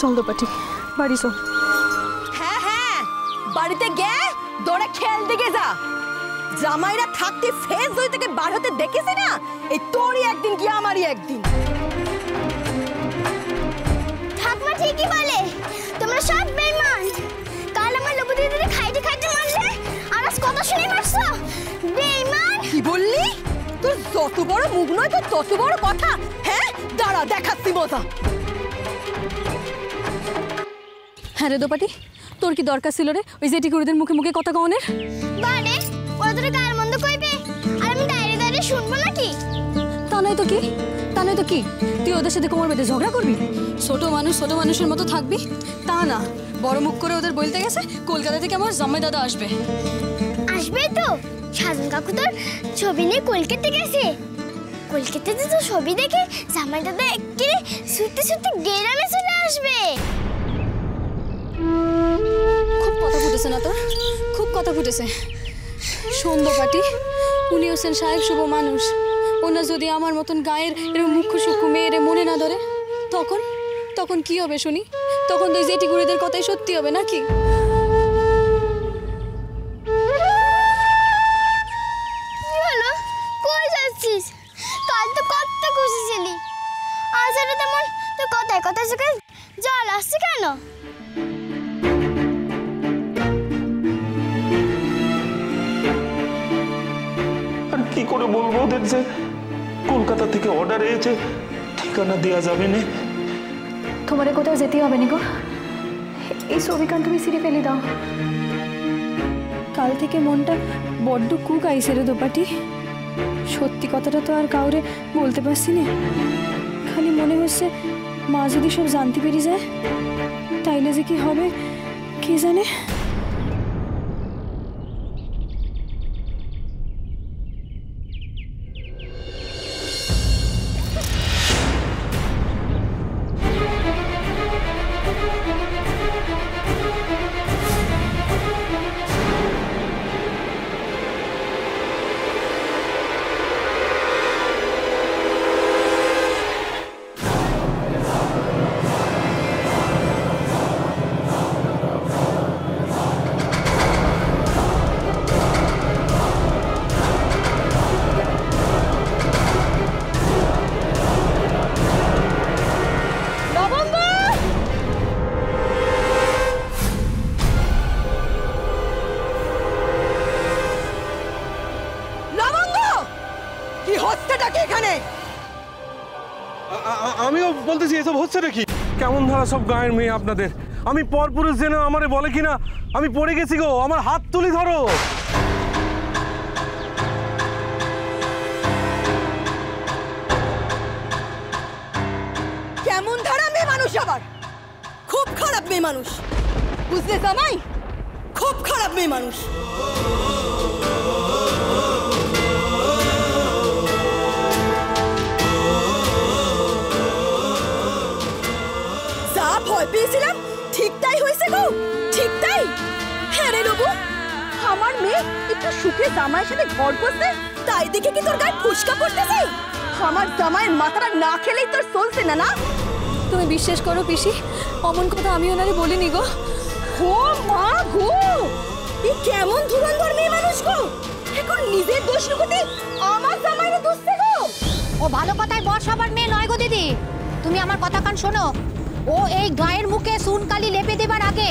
চল দোপাটি, বাড়ি চল। হ্যাঁ হ্যাঁ, বাড়িতে গে দৌড়ে খেল দিকে যা। জামাইরা থাকতে ফেস দই থেকে বার হতে দেখেছি না, এই তোরই একদিন কি আমারই একদিন। ঠাকমা ঠিকই বলে, তোমরা সব বেঈমান। কাল আমার লবু দিদিকে খাইতে খাইতে মারলে, আর আজ কথা শুনে মারছো। বেঈমান! কি বললি? তোর যত বড় মুখ নয় তোর তত বড় কথা। হ্যাঁ, দাঁড়া দেখাচ্ছি মজা। হ্যাঁ রে দোপাটি, তোর কি দরকার ছিল রে ওই জেঠিকুড়িদের মুখে মুখে কথা কওনের? বারে ওরা তোর গায়ের মন্দ কইবে, আর আমি দাঁড়িয়ে দাঁড়িয়ে শুনবো নাকি? তা নয় তো কি, তা নয় তো কি, তুই ওদের সাথে কোমর বেঁধে ঝগড়া করবি? ছোট মানুষ ছোট মানুষের মতো থাকবি? তা না, বড় মুখ করে ওদের বলতে গেছে কলকাতা থেকে আমার জামাই দাদা আসবে। আসবে তো, সাজন কাকু তোর ছবি নিয়ে কলকাতা গেছে। কলকাতাতে তো ছবি দেখে জামাই দাদা একেবারে ছুটতে ছুটতে গ্রামে চলে আসবে। খুব কথা ফুটেছে না তোর, খুব কথা ফুটেছে। শোন দোপাটি, উনি হোসেন সাহেব শুভ মানুষ। ওনার যদি আমার মতন গায়ের এরকম মুখ্য সূক্ষ্ম মেয়েরে মনে না ধরে, তখন তখন কি হবে শুনি? তখন তো জেঠিকুড়িদের কথাই সত্যি হবে নাকি? কি হলো? কই যাচ্ছিস? কাল তো কত খুশি ছিলি, আজ আর তেমন তো কথায় কথায় চোখে জল আসছে কেন? আর কি করে বলবো ওদের যে কলকাতা থেকে অর্ডার এসেছে, ঠিকানা দেওয়া যাবে না। তোমারে কোথাও যেতে হবে নি গো, এই ছবিখান তুমি সিঁড়ি ফেলে দাও। কাল থেকে মনটা বড্ড কুক আইসে রে দোপাটি। সত্যি কথাটা তো আর কাউরে বলতে পারছি না। খালি মনে হচ্ছে মা যদি সব জানতে পেরে যায় তাইলে যে কি হবে কে জানে। আমিও বলতেছি এসব হচ্ছে নাকি? কেমন ধারা সব গায়ের মেয়ে আপনাদের। আমি পরপুরুষ জেনে আমারে বলে কিনা আমি পড়ে গেছি গো, আমার হাত তুলি ধরো। কেমন ধারা মেয়ে মানুষ, আবার খুব খারাপ মেয়ে মানুষ, বুঝলে জামাই? খুব খারাপ মেয়ে মানুষ। যা ভয় পেয়েছিলাম ঠিক তাই হয়েছে গো, ঠিক তাই। হ্যাঁ রে বাবু, আমার মেয়ে একটু সুখে জামাইয়ের সাথে ঘর করছে, তাই দেখে কি তোর গায়ে ফুসকা পড়তেছে? আমার জামাইয়ের মাথাটা না খেলেই তোর চলছে না না? তুমি বিশ্বাস করো পিসি, অমন কথা আমি ওনারে বলিনি গো। ও মা গো, এই কেমন ধুরন্ধর মেয়ে মানুষ গো, এখন নিজের দোষ লুকোতে আমার জামাইরে দোষছে গো। ও ভালো কথায় বর সবার মেয়ে নয় গো দিদি, তুমি আমার কথা কান শোনো। ও এই গায়ের মুখে সুনকালি লেপে দেবার আগে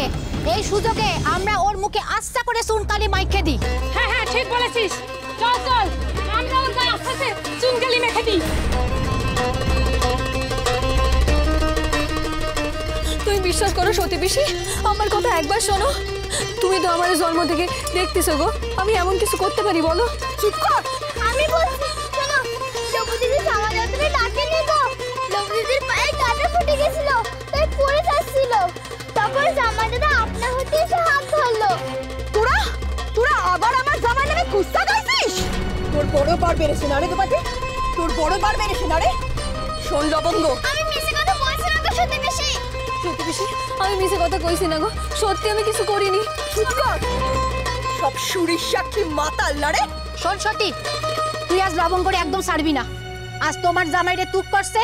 এই সুযোগে আমরা ওর মুখে আস্তা করে সুনকালি মাইখে দিই। হ্যাঁ হ্যাঁ ঠিক বলেছিস, চল চল আমরা ওর গায়ে আস্তে চুনকালি মেখে দিই। তুমি বিশ্বাস করো সতী পিসি, আমার কথা একবার শোনো। তুমি তো আমার জন্ম থেকে দেখতেছো গো, আমি এমন কিছু করতে পারি বলো? চুপ কর, আমি বলছি শোনো। লবু দিদি জামা যাত্রায় ডাকেনি গো, লবু দিদির পায়ে কাটা ফুটে গেছিল, তাই পড়ে যাচ্ছিল। তারপর জামা দাদা আপনা হতে এসে হাত ধরলো। তোরা তোরা আবার আমার জামাই নামে কুস্তা গাইছিস? তোর বড় বার বেড়েছে না রে দোপাটি, তোর বড় বার বেড়েছে না রে। শোন লবঙ্গ, আমি মিছে কথা বলছি না গো সত্যি বেশি। সত্যি পিসি, আমি মিছে কথা কইছি না গো, সত্যি আমি কিছু করিনি। চুপ কর, সব সুরির সাক্ষী মাতাল না রে। শোন সতী, তুই আজ লবঙ্গ করে একদম ছাড়বি না। আজ তোমার জামাইরে তুক করছে,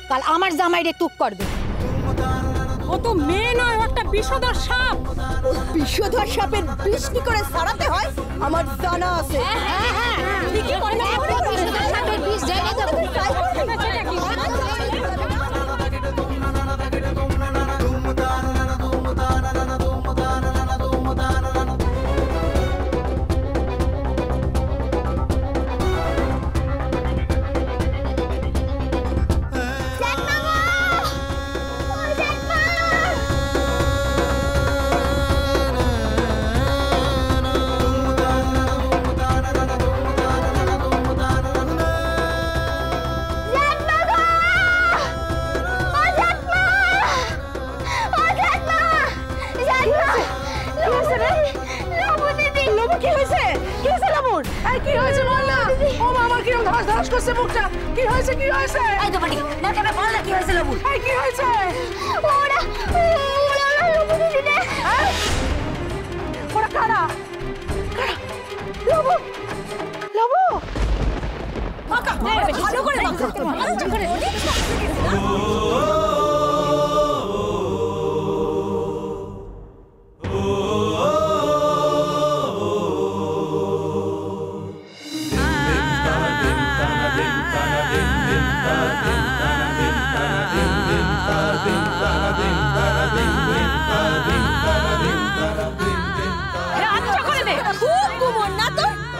কাল আমার জামাইরে তুক করবে। ও তো মেয়ে নয়, ও একটা বিষধর সাপ। বিষধর সাপের বিষ কি করে ছাড়াতে হয় আমার জানা আছে। ঠিকই করে না, বিষধর সাপের বিষ জেনে দেবো।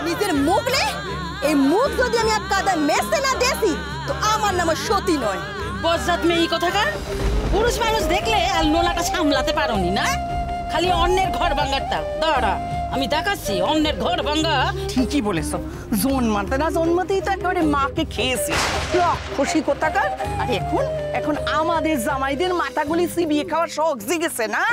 নিজের মুখ নে, এই মুখ যদি আমি এক কাদা মেসে না দেছি তো আমার নাম সতী নয়। বজ্জাত মেয়ে কোথাকার, পুরুষ মানুষ দেখলে আর নোলাটা সামলাতে পারোনি না, খালি অন্যের ঘর ভাঙারটা। দাঁড়া আমি দেখাচ্ছি অন্যের ঘর ভাঙা। ঠিকই বলেছো, জন্মাতে না জন্মাতেই তো একেবারে মাকে খেয়েছি খুশি কোথাকার। আর এখন এখন আমাদের জামাইদের মাথাগুলি চিবিয়ে খাওয়ার শখ জেগেছে না।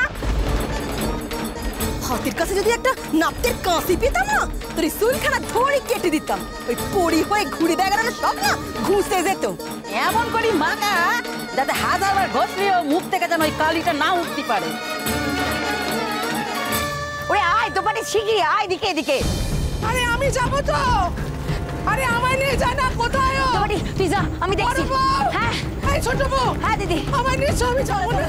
হাতের কাছে যদি একটা নাপতের কাঁচি পেতাম না, তোর চুলখানা ধরে কেটে দিতাম। ওই পরি হয়ে ঘুরে বেড়ানো সব না ঘুষে যেত। এমন করি মাগা যাতে হাজারবার ঘষলেও মুখ থেকে যেন ওই কালিটা না উঠতে পারে। ওরে আয় তো পারি শিখি, আয় দিকে এদিকে। আরে আমি যাবো তো, আরে আমায় নিয়ে যা না। কোথায় তুই যা, আমি দেখছি। হ্যাঁ এই ছোট বউ, হ্যাঁ দিদি, আমায় নিয়ে আমি যাবো না।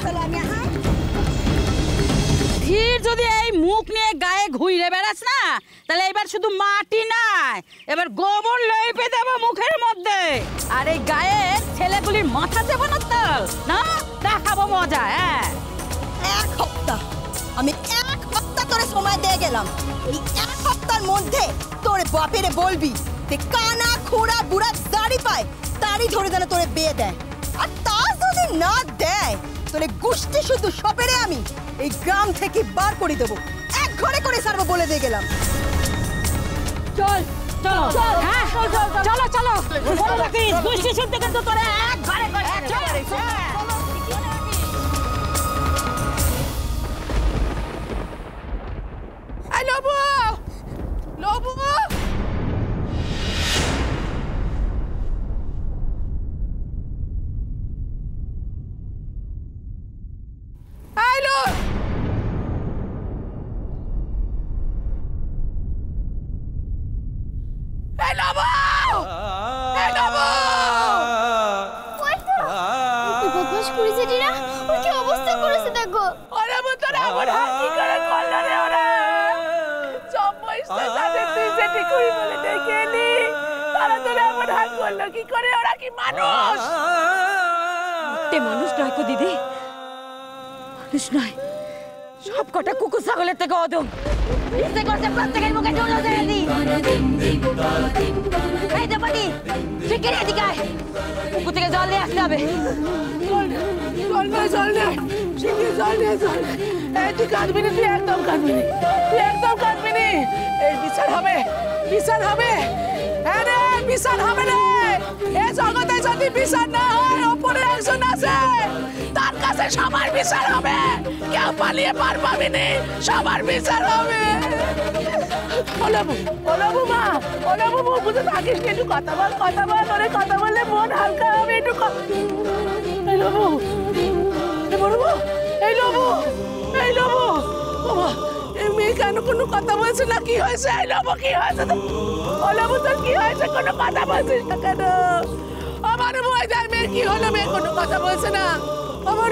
ধীর যদি এই মুখ নিয়ে গায়ে ঘুরে বেড়াস না, তাহলে এবার শুধু মাটি নাই, এবার গোবর লেপে দেবো মুখের মধ্যে। আর এই গায়ে ছেলেগুলির মাথা দেবো না তো, না দেখাবো মজা। হ্যাঁ এক সপ্তাহ, আমি এক সপ্তাহ তোরে সময় দিয়ে গেলাম। এই এক সপ্তাহের মধ্যে তোর বাপেরে বলবি যে কানা খোড়া বুড়া দাড়ি পায় তারই ধরে যেন তোরে বিয়ে দেয়। আর তা যদি না দেয় তোরে গুষ্টি শুধু সপেরে আমি এই গ্রাম থেকে বার করে দেবো, এক ঘরে করে সারবো বলে দিয়ে গেলাম। চল চলো, হ্যাঁ চলো চলো, বড় রাখিস গোষ্ঠী শুনতে কিন্তু তোরা এক ঘরে করে চল। এই লবু, লবু, এই লো, এই লবু, এই লবু। বদমাশ করেছে টিনা, ওর কি অবস্থা করেছে দেখো। ওরে মতরা আমার হাত কি করে করলো রে ওরা। সব বয়সটা সাথে তুই যেটি করি বলে দেখে এলি, তারা তোরা আমার হাত করলো কি করে? ওরা কি মানুষ? তে মানুষ নয় কো দিদি, মানুষ নয়, সব কটা কুকুর ছাগলের থেকে অদম। ইচ্ছে করছে প্রত্যেকের মুখে ঢোলো দিয়ে দি। এই তো পাটি, শিগগিরই এদিকে আয়, পুকুর থেকে জল নিয়ে আসতে হবে। জল নে, জল নে, শিগগির জল নে, জল নে। এই তুই কাঁদবি না, তুই একদম কাঁদবি না, তুই একদম কাঁদবি না। এই বিচার হবে, বিচার হবে। হ্যাঁ রে, বিচার হবে রে। এই জগতে যদি বিচার না হয়, ওপরে একজন আছে, তার কাছে সবার বিচার হবে। কেউ পালিয়ে পার পাবি না, সবার বিচার হবে। ওলাবু মা, ওলাবু মা, বুঝে থাকিস না, একটু কথা বল, কথা বল। ওরে কথা বললে মন হালকা হবে। একটু এই লবু, এই বড় বউ, এই লবু, এই লবু। বাবা, এই মেয়ে কেন কোনো কথা বলছে না? কি হয়েছে? এই লবু, কি হয়েছে? ও লবু, তোর কি হয়েছে? কোনো কথা বলছিস না কেন? আমার ভয় যায়, মেয়ে কি হলো? মেয়ে কোনো কথা বলছে না। আমার